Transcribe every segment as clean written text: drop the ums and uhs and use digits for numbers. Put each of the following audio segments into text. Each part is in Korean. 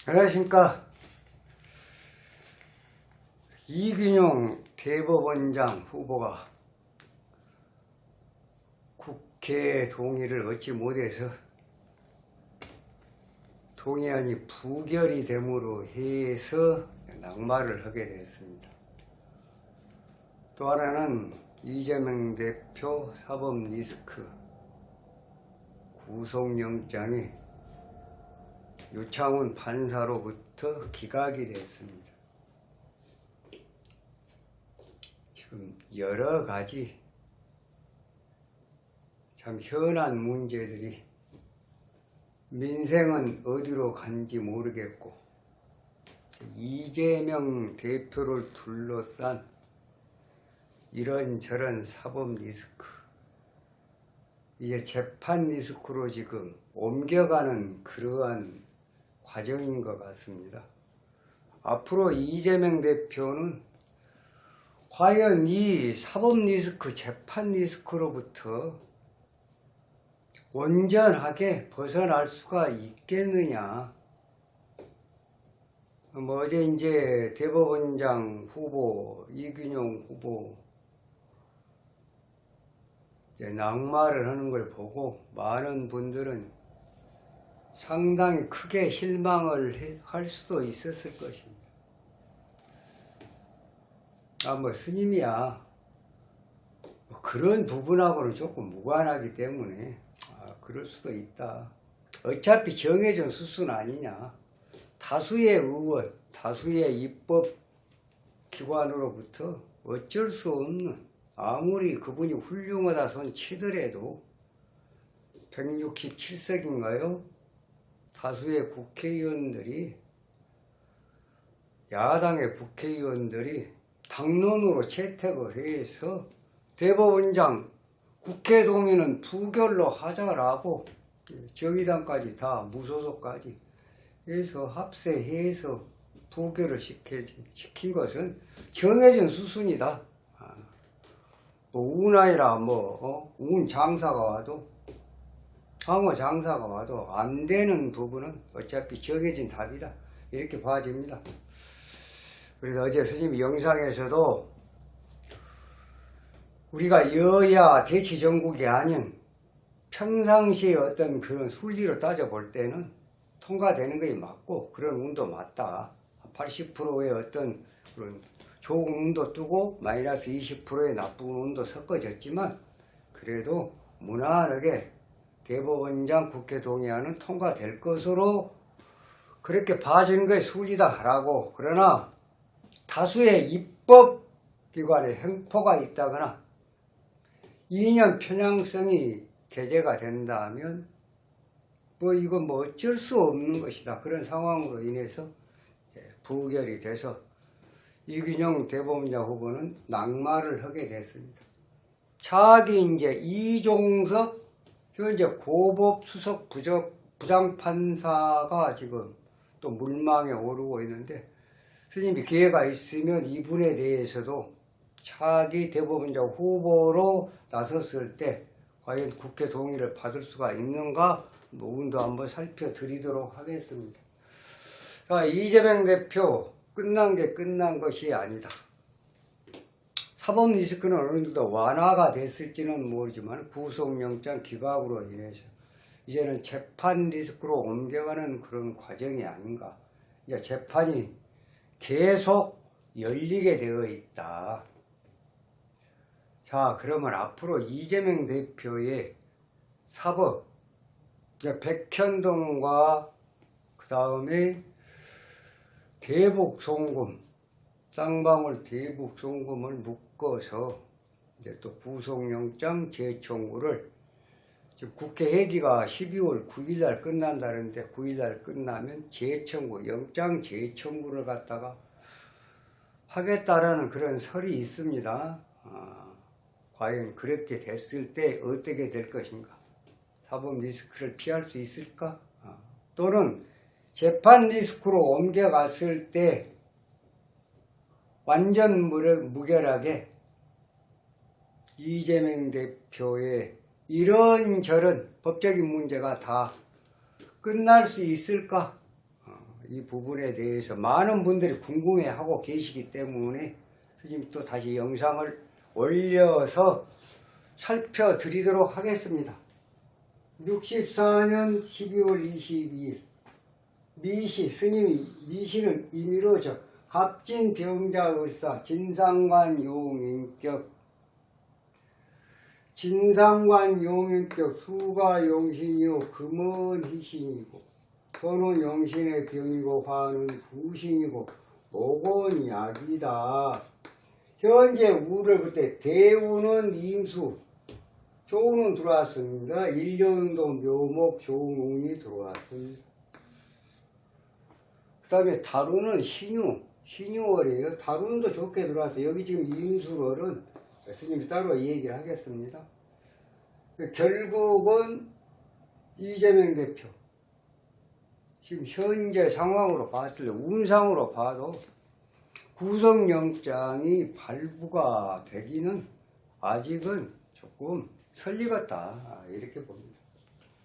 안녕하십니까. 이균용 대법원장 후보가 국회 동의를 얻지 못해서 동의안이 부결이 됨으로 해서 낙마를 하게 됐습니다. 또 하나는 이재명 대표 사법 리스크 구속영장이 유창훈 판사로부터 기각이 됐습니다. 지금 여러 가지 참 현안 문제들이 민생은 어디로 간지 모르겠고 이재명 대표를 둘러싼 이런저런 사법 리스크, 이제 재판 리스크로 지금 옮겨가는 그러한 과정인 것 같습니다. 앞으로 이재명 대표는 과연 이 사법 리스크, 재판 리스크로부터 온전하게 벗어날 수가 있겠느냐. 어제 이제 대법원장 후보, 이균용 후보 이제 낙마를 하는 걸 보고 많은 분들은 상당히 크게 실망을 할 수도 있었을 것입니다. 스님이야. 그런 부분하고는 조금 무관하기 때문에 그럴 수도 있다. 어차피 정해진 수순 아니냐. 다수의 의원, 다수의 입법기관으로부터 어쩔 수 없는, 아무리 그분이 훌륭하다 손 치더라도 167석인가요? 다수의 국회의원들이, 야당의 국회의원들이 당론으로 채택을 해서 대법원장 국회 동의는 부결로 하자라고 정의당까지 다 무소속까지 해서 합세해서 부결을 시킨 것은 정해진 수순이다. 운 아니라 운 장사가 와도, 상호 장사가 와도 안 되는 부분은 어차피 정해진 답이다. 이렇게 봐집니다. 그래서 어제 스님 영상에서도 우리가 여야 대치정국이 아닌 평상시에 어떤 그런 순리로 따져볼 때는 통과되는 것이 맞고 그런 운도 맞다. 80%의 어떤 그런 좋은 운도 뜨고 마이너스 20%의 나쁜 운도 섞어졌지만 그래도 무난하게 대법원장 국회 동의안은 통과될 것으로 그렇게 봐지는 것이 순리다라고. 그러나 다수의 입법기관의 횡포가 있다거나 이념 편향성이 개재가 된다면 이건 어쩔 수 없는 것이다. 그런 상황으로 인해서 부결이 돼서 이균용 대법원장 후보는 낙마를 하게 됐습니다. 차기 이제 이종석 현재 고법 수석 부장판사가 지금 또 물망에 오르고 있는데, 스님이 기회가 있으면 이분에 대해서도 차기 대법원장 후보로 나섰을 때 과연 국회 동의를 받을 수가 있는가 부분도 한번 살펴드리도록 하겠습니다. 자, 이재명 대표 끝난 게 끝난 것이 아니다. 사법 리스크는 어느 정도 완화가 됐을지는 모르지만 구속영장 기각으로 인해서 이제는 재판 리스크로 옮겨가는 그런 과정이 아닌가. 이제 재판이 계속 열리게 되어 있다. 자, 그러면 앞으로 이재명 대표의 사법, 백현동과 그 다음에 대북송금, 쌍방울 대북송금을 묶어서 이제 또 구속영장 재청구를, 지금 국회 회기가 12월 9일날 끝난다는데 9일날 끝나면 재청구, 영장 재청구를 갖다가 하겠다라는 그런 설이 있습니다. 과연 그렇게 됐을 때 어떻게 될 것인가? 사법 리스크를 피할 수 있을까? 또는 재판 리스크로 옮겨갔을 때 완전 무결하게 이재명 대표의 이런저런 법적인 문제가 다 끝날 수 있을까? 이 부분에 대해서 많은 분들이 궁금해하고 계시기 때문에 스님 또 다시 영상을 올려서 살펴드리도록 하겠습니다. 64년 12월 22일 미시, 스님이 미시는 임의로죠. 갑진병자을사 진상관용인격 진상관용인격 수가용신이요 금은희신이고 선은 영신의 병이고 화는 부신이고 목은 약이다. 현재 우를 그때 대우는 임수 조운은 들어왔습니다. 1년도 묘목 조운이 들어왔습니다. 그 다음에 다루는 신유월이에요. 다루는도 좋게 들어왔어요. 여기 지금 임수월은 스님이 따로 얘기를 하겠습니다. 결국은 이재명 대표 지금 현재 상황으로 봤을 때 운상으로 봐도 구속영장이 발부가 되기는 아직은 조금 설리겠다 이렇게 봅니다.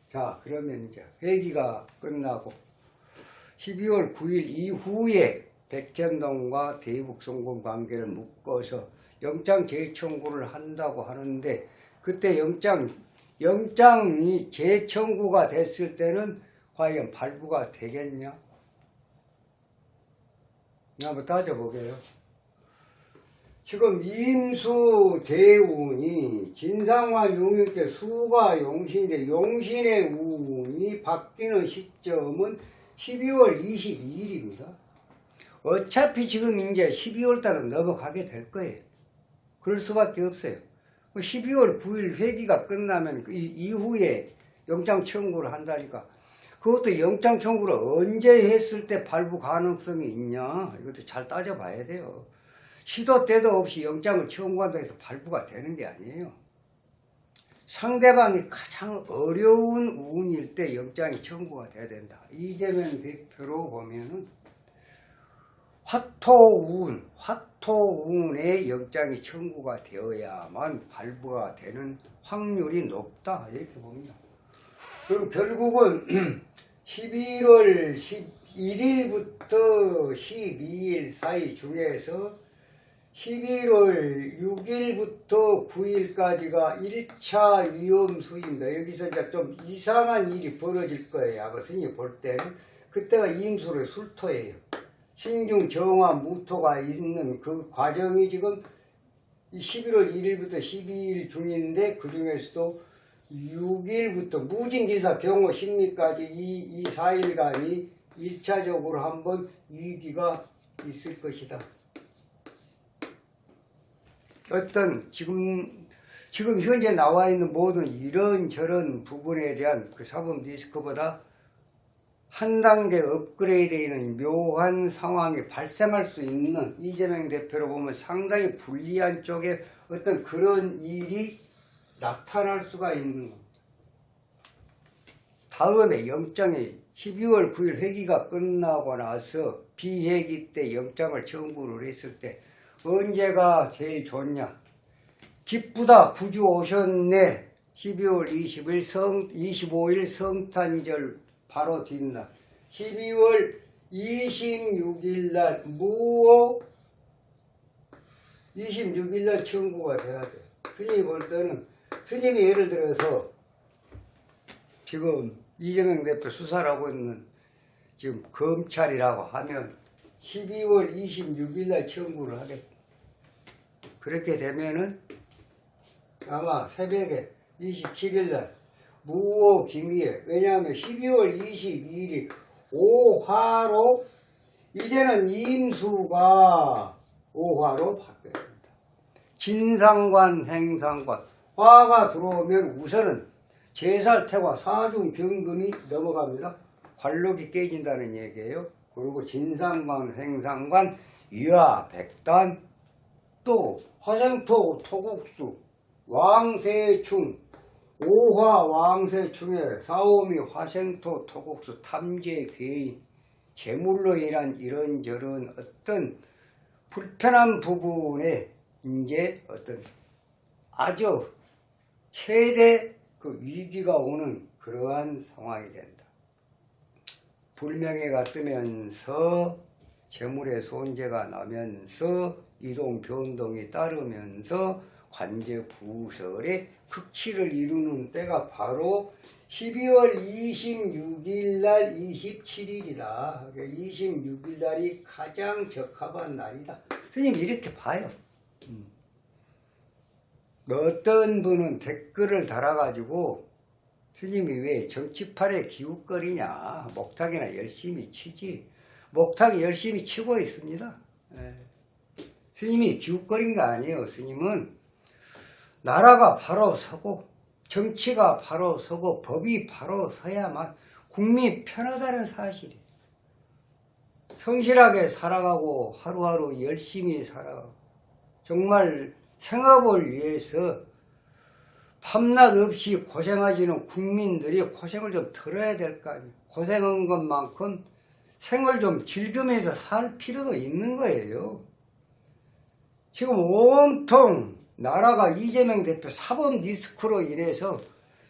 자, 그러면 이제 회기가 끝나고 12월 9일 이후에 백현동과 대북송금 관계를 묶어서 영장 재청구를 한다고 하는데 그때 영장이 재청구가 됐을 때는 과연 발부가 되겠냐? 한번 따져보게요. 지금 임수 대운이 진상과 용인께 수가 용신인데 용신의 운이 바뀌는 시점은 12월 22일입니다. 어차피 지금 이제 12월 달은 넘어가게 될 거예요. 그럴 수밖에 없어요. 12월 9일 회기가 끝나면 그 이후에 영장 청구를 한다니까. 그것도 영장 청구를 언제 했을 때 발부 가능성이 있냐? 이것도 잘 따져봐야 돼요. 시도 때도 없이 영장을 청구한다고 해서 발부가 되는 게 아니에요. 상대방이 가장 어려운 운일 때 영장이 청구가 돼야 된다. 이재명 대표로 보면은 화토운에 영장이 청구가 되어야만 발부가 되는 확률이 높다. 이렇게 봅니다. 그럼 결국은 11월 11일부터 12일 사이 중에서 11월 6일부터 9일까지가 1차 위험수입니다. 여기서 이제 좀 이상한 일이 벌어질 거예요. 아마 스님이 볼 때는. 그때가 임수의 술토예요. 신중, 정화, 무토가 있는 그 과정이 지금 11월 1일부터 12일 중인데 그 중에서도 6일부터 무진기사 병호 심리까지 이 4일간이 1차적으로 한번 위기가 있을 것이다. 어떤 지금 현재 나와 있는 모든 이런저런 부분에 대한 그 사법 리스크보다 한 단계 업그레이드되는 묘한 상황이 발생할 수 있는 이재명 대표로 보면 상당히 불리한 쪽에 어떤 그런 일이 나타날 수가 있는 겁니다. 다음에 영장이 12월 9일 회기가 끝나고 나서 비회기 때 영장을 청구를 했을 때 언제가 제일 좋냐? 기쁘다 부주 오셨네. 12월 25일 성탄절 바로 뒷날 12월 26일 날 무호 26일 날 청구가 돼야 돼. 스님이 볼 때는 스님이 예를 들어서 지금 이재명 대표 수사를 하고 있는 지금 검찰이라고 하면 12월 26일 날 청구를 하겠다. 그렇게 되면은 아마 새벽에 27일 날 무호 기미에 왜냐하면 12월 22일이 5화로 이제는 임수가 5화로 바뀌어야 됩니다. 진상관, 행상관 화가 들어오면 우선은 제살태와 사중경금이 넘어갑니다. 관록이 깨진다는 얘기예요. 그리고 진상관, 행상관, 유아, 백단, 또 화생토, 토국수, 왕세충, 오화 왕세충의 사오미, 화생토, 토국수, 탐재, 괴인, 재물로 인한 이런저런 어떤 불편한 부분에 이제 어떤 아주 최대 그 위기가 오는 그러한 상황이 된다. 불명예가 뜨면서 재물의 손재가 나면서 이동 변동이 따르면서 관제 부설의 극치를 이루는 때가 바로 12월 26일 날 27일이다. 26일 날이 가장 적합한 날이다. 스님 이렇게 봐요. 어떤 분은 댓글을 달아가지고 스님이 왜 정치판에 기웃거리냐. 목탁이나 열심히 치지. 목탁이 열심히 치고 있습니다. 스님이 기웃거린 거 아니에요. 스님은 나라가 바로 서고 정치가 바로 서고 법이 바로 서야만 국민이 편하다는 사실이에요. 성실하게 살아가고 하루하루 열심히 살아가고 정말 생업을 위해서 밤낮 없이 고생하시는 국민들이 고생을 좀 덜어야 될 거 아니에요. 고생한 것만큼 생을 좀 즐기면서 살 필요도 있는 거예요. 지금 온통 나라가 이재명 대표 사법 리스크로 인해서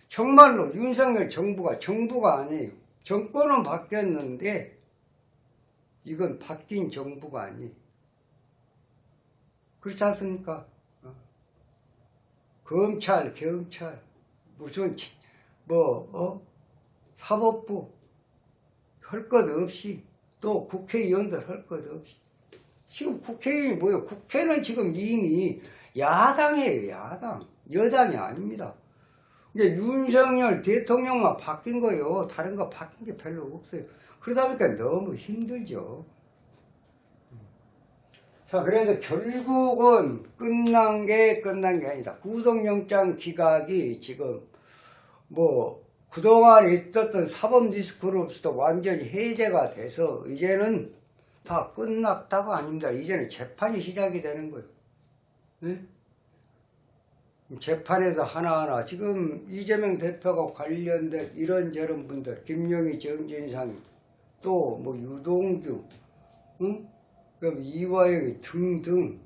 정말로 윤석열 정부가 아니에요. 정권은 바뀌었는데 이건 바뀐 정부가 아니에요. 그렇지 않습니까? 검찰, 경찰, 무슨 사법부 할 것 없이 또 국회의원들 할 것 없이 지금 국회의원이 뭐예요? 국회는 지금 이미 야당이에요. 야당. 여당이 아닙니다. 이제 윤석열 대통령만 바뀐 거예요. 다른 거 바뀐 게 별로 없어요. 그러다 보니까 너무 힘들죠. 자, 그래서 결국은 끝난 게 아니다. 구속영장 기각이 지금 그동안 있었던 사법 리스크로부터 완전히 해제가 돼서 이제는 다 끝났다고 아닙니다. 이제는 재판이 시작이 되는 거예요. 네? 재판에서 하나하나 지금 이재명 대표가 관련된 이런저런 분들 김용희, 정진상 또 유동규 그럼 이화영이 등등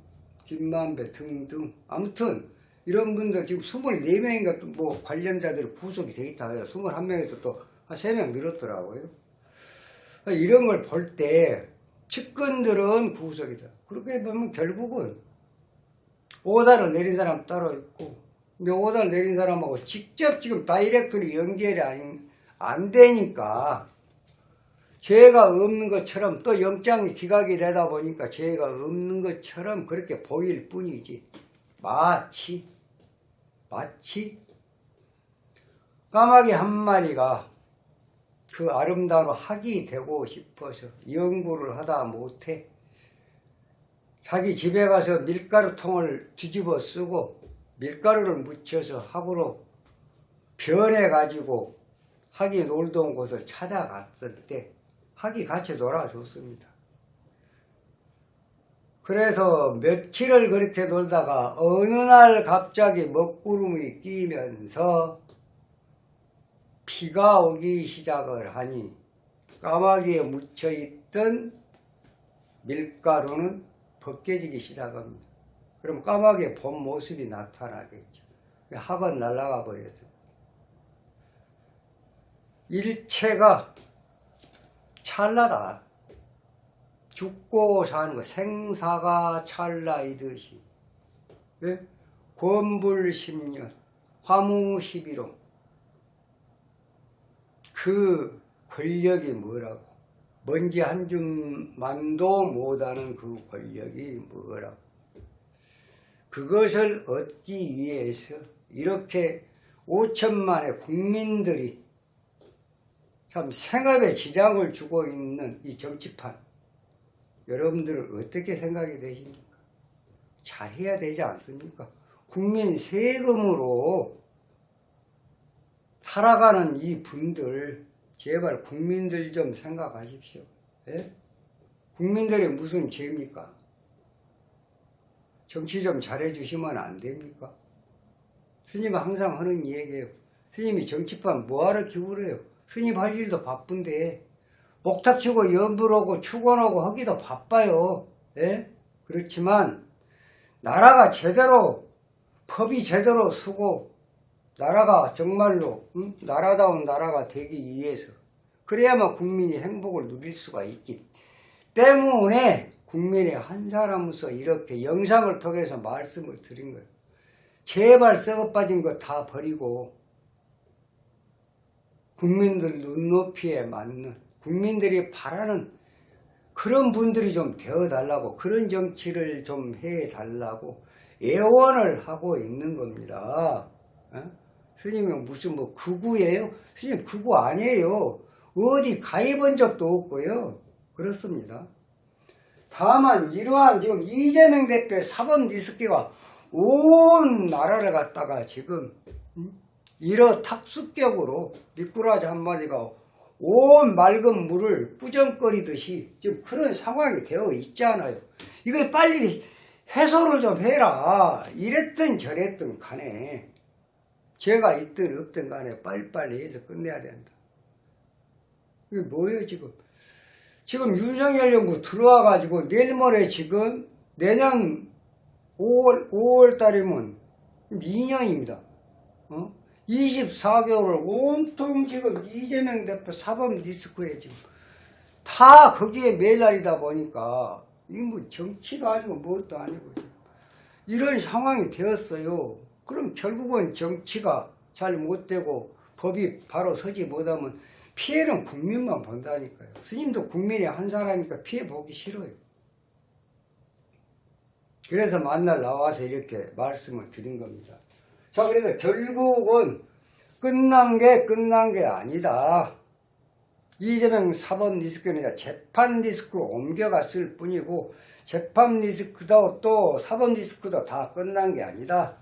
김만배 등등 아무튼 이런 분들 지금 24명인가 또 관련자들이 구속이 돼 있다 해요. 21명에서 또 한 3명 늘었더라고요. 이런 걸 볼 때 측근들은 구속이다. 그렇게 보면 결국은 오다를 내린 사람 따로 있고 근데 오다를 내린 사람하고 직접 지금 다이렉트로 연결이 안 되니까 죄가 없는 것처럼 또 영장이 기각이 되다 보니까 죄가 없는 것처럼 그렇게 보일 뿐이지 마치 까마귀 한 마리가 그 아름다운 학이 되고 싶어서 연구를 하다 못해 자기 집에 가서 밀가루통을 뒤집어 쓰고 밀가루를 묻혀서 학으로 변해가지고 학이 놀던 곳을 찾아갔을 때 학이 같이 놀아줬습니다. 그래서 며칠을 그렇게 놀다가 어느 날 갑자기 먹구름이 끼면서 비가 오기 시작을 하니 까마귀에 묻혀있던 밀가루는 벗겨지기 시작합니다. 그럼 까마귀의 본 모습이 나타나겠죠. 학은 날아가 버렸습니다. 일체가 찰나다. 죽고 사는 거 생사가 찰나이듯이 권불 10년 화무 11호 그 권력이 뭐라고 먼지 한 줌만도 못하는 그 권력이 뭐라고 그것을 얻기 위해서 이렇게 5천만의 국민들이 참 생업에 지장을 주고 있는 이 정치판 여러분들은 어떻게 생각이 되십니까? 잘해야 되지 않습니까? 국민 세금으로 살아가는 이 분들 제발 국민들 좀 생각하십시오. 예? 국민들이 무슨 죄입니까? 정치 좀 잘해주시면 안 됩니까? 스님은 항상 하는 얘기예요. 스님이 정치판 뭐하러 기울어요? 스님 할 일도 바쁜데 목탁 치고 연불하고 축원하고 하기도 바빠요. 예? 그렇지만 나라가 제대로 법이 제대로 서고 나라가 정말로 나라다운 나라가 되기 위해서 그래야만 국민이 행복을 누릴 수가 있기 때문에 국민의 한 사람으로서 이렇게 영상을 통해서 말씀을 드린 거예요. 제발 썩어 빠진 거 다 버리고 국민들 눈높이에 맞는, 국민들이 바라는 그런 분들이 좀 되어달라고, 그런 정치를 좀 해달라고 애원을 하고 있는 겁니다. 스님이 무슨 뭐 극우예요? 스님 극우 아니에요. 어디 가입한 적도 없고요. 그렇습니다. 다만 이러한 지금 이재명 대표의 사법 리스크가 온 나라를 갖다가 지금 이러 탁습격으로 미꾸라지 한마디가 온 맑은 물을 꾸정거리듯이 지금 그런 상황이 되어 있잖아요. 이걸 빨리 해소를 좀 해라. 이랬든 저랬든 간에 죄가 있든 없든 간에 빨리빨리 해서 끝내야 된다. 이게 뭐예요 지금? 지금 윤석열 정부 들어와가지고 내일 모레 지금 내년 5월 달이면 2년입니다. 24개월을 온통 지금 이재명 대표 사법 리스크에 지금 다 거기에 매달리다 보니까 이게 뭐 정치도 아니고 무엇도 아니고 이런 상황이 되었어요. 그럼 결국은 정치가 잘 못되고 법이 바로 서지 못하면 피해는 국민만 본다니까요. 스님도 국민의 한 사람이니까 피해 보기 싫어요. 그래서 만날 나와서 이렇게 말씀을 드린 겁니다. 자, 그래서 결국은 끝난 게 아니다. 이재명 사법 리스크는 재판 리스크로 옮겨갔을 뿐이고 재판 리스크도 또 사법 리스크도 다 끝난 게 아니다.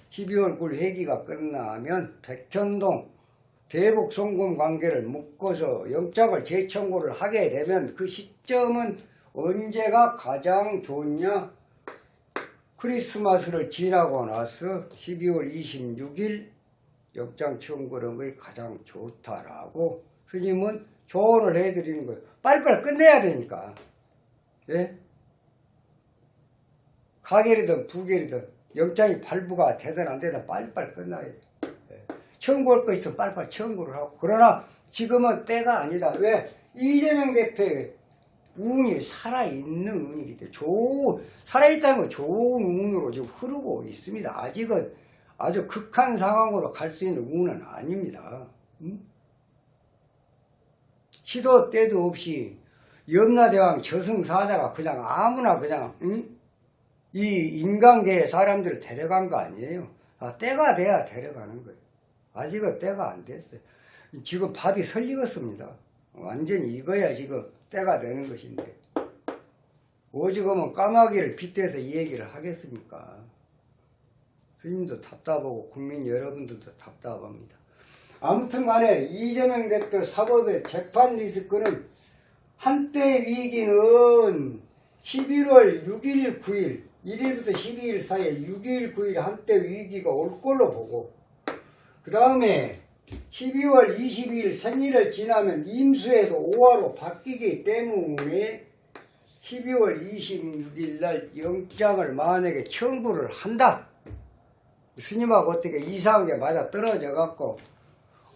12월 9일 회기가 끝나면 백현동 대북 송금 관계를 묶어서 영장을 재청구를 하게 되면 그 시점은 언제가 가장 좋냐? 크리스마스를 지나고 나서 12월 26일 영장 청구하는 것이 가장 좋다라고 스님은 조언을 해드리는 거예요. 빨리빨리 끝내야 되니까. 예? 가결이든 부결이든 영장이 발부가 되든 안 되든 빨리빨리 끝나야 돼. 청구할 거 있으면 빨리빨리 청구를 하고. 그러나 지금은 때가 아니다. 왜? 이재명 대표의 운이 살아있는 운이기 때문에 살아있다는 건 좋은 운으로 지금 흐르고 있습니다. 아직은 아주 극한 상황으로 갈 수 있는 운은 아닙니다. 시도 때도 없이 염라대왕 저승사자가 그냥 아무나 그냥 이 인간계의 사람들을 데려간 거 아니에요. 때가 돼야 데려가는 거예요. 아직은 때가 안 됐어요. 지금 밥이 설익었습니다. 완전히 익어야 지금 때가 되는 것인데 오죽하면 까마귀를 빗대서 이 얘기를 하겠습니까? 스님도 답답하고 국민 여러분들도 답답합니다. 아무튼 간에 이재명 대표 사법의 재판 리스크는 한때 위기는 11월 6일, 9일 1일부터 12일 사이에 6일, 9일 한때 위기가 올 걸로 보고 그 다음에 12월 22일 생일을 지나면 임수에서 5화로 바뀌기 때문에 12월 26일 날 영장을 만약에 청구를 한다. 스님하고 어떻게 이상하게 맞아 떨어져 갖고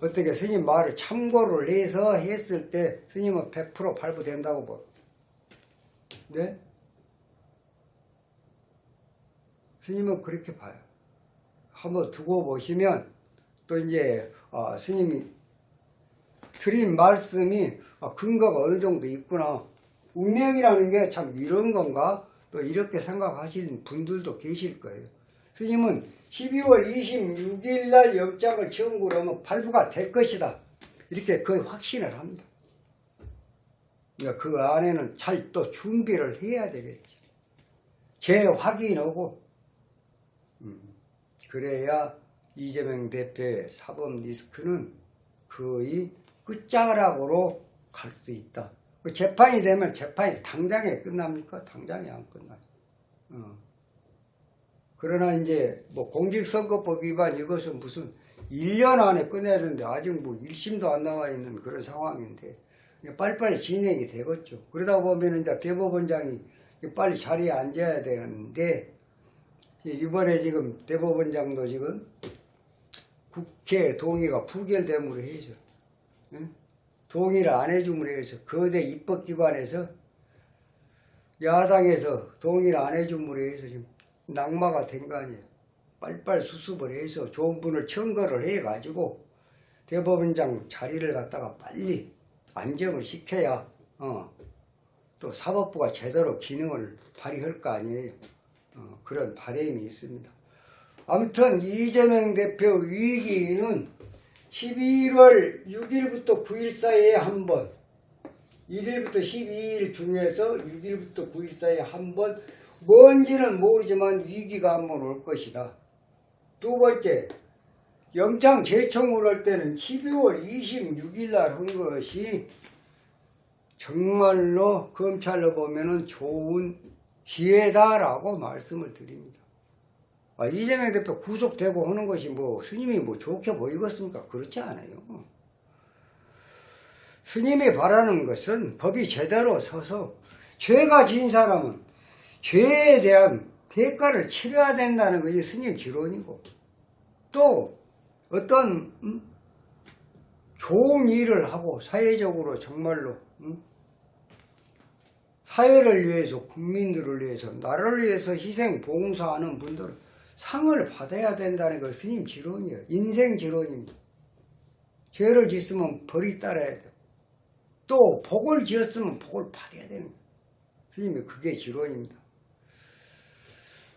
어떻게 스님 말을 참고를 해서 했을 때 스님은 100% 발부된다고 봐. 네? 스님은 그렇게 봐요. 한번 두고 보시면 또 이제 스님이 드린 말씀이 근거가 어느 정도 있구나. 운명이라는 게 참 이런 건가? 또 이렇게 생각하시는 분들도 계실 거예요. 스님은 12월 26일 날 영장을 청구를 하면 발부가 될 것이다. 이렇게 거의 확신을 합니다. 그러니까 그 안에는 잘 또 준비를 해야 되겠지. 재확인하고 그래야 이재명 대표의 사법 리스크는 거의 끝자락으로 갈 수 있다. 재판이 되면 재판이 당장에 끝납니까? 당장에 안 끝나요. 그러나 이제 뭐 공직선거법 위반 이것은 무슨 1년 안에 끝내야 되는데 아직 뭐 1심도 안 나와 있는 그런 상황인데 빨리빨리 진행이 되겠죠. 그러다 보면 이제 대법원장이 빨리 자리에 앉아야 되는데 이번에 지금 대법원장도 지금 국회 동의가 부결됨으로 해서 동의를 안 해줌으로 해서 거대 입법기관에서 야당에서 동의를 안 해줌으로 해서 지금 낙마가 된 거 아니에요. 빨빨 수습을 해서 좋은 분을 청거를 해가지고 대법원장 자리를 갖다가 빨리 안정을 시켜야 또 사법부가 제대로 기능을 발휘할 거 아니에요. 그런 바람이 있습니다. 아무튼 이재명 대표 위기는 11월 6일부터 9일 사이에 한 번, 1일부터 12일 중에서 6일부터 9일 사이에 한 번, 뭔지는 모르지만 위기가 한 번 올 것이다. 두 번째, 영장 재청을 할 때는 12월 26일 날 한 것이 정말로 검찰로 보면은 좋은 기회다라고 말씀을 드립니다. 이재명 대표 구속되고 하는 것이 뭐 스님이 뭐 좋게 보이겠습니까? 그렇지 않아요. 스님이 바라는 것은 법이 제대로 서서 죄가 진 사람은 죄에 대한 대가를 치러야 된다는 것이 스님 지론이고, 또 어떤 좋은 일을 하고 사회적으로 정말로 사회를 위해서, 국민들을 위해서, 나라를 위해서 희생 봉사하는 분들은 상을 받아야 된다는 것 스님 지론이에요. 인생 지론입니다. 죄를 짓으면 벌이 따라야 돼요. 또 복을 지었으면 복을 받아야 되는 거예요. 스님이 그게 지론입니다.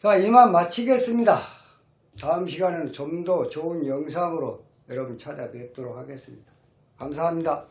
자, 이만 마치겠습니다. 다음 시간에는 좀 더 좋은 영상으로 여러분 찾아뵙도록 하겠습니다. 감사합니다.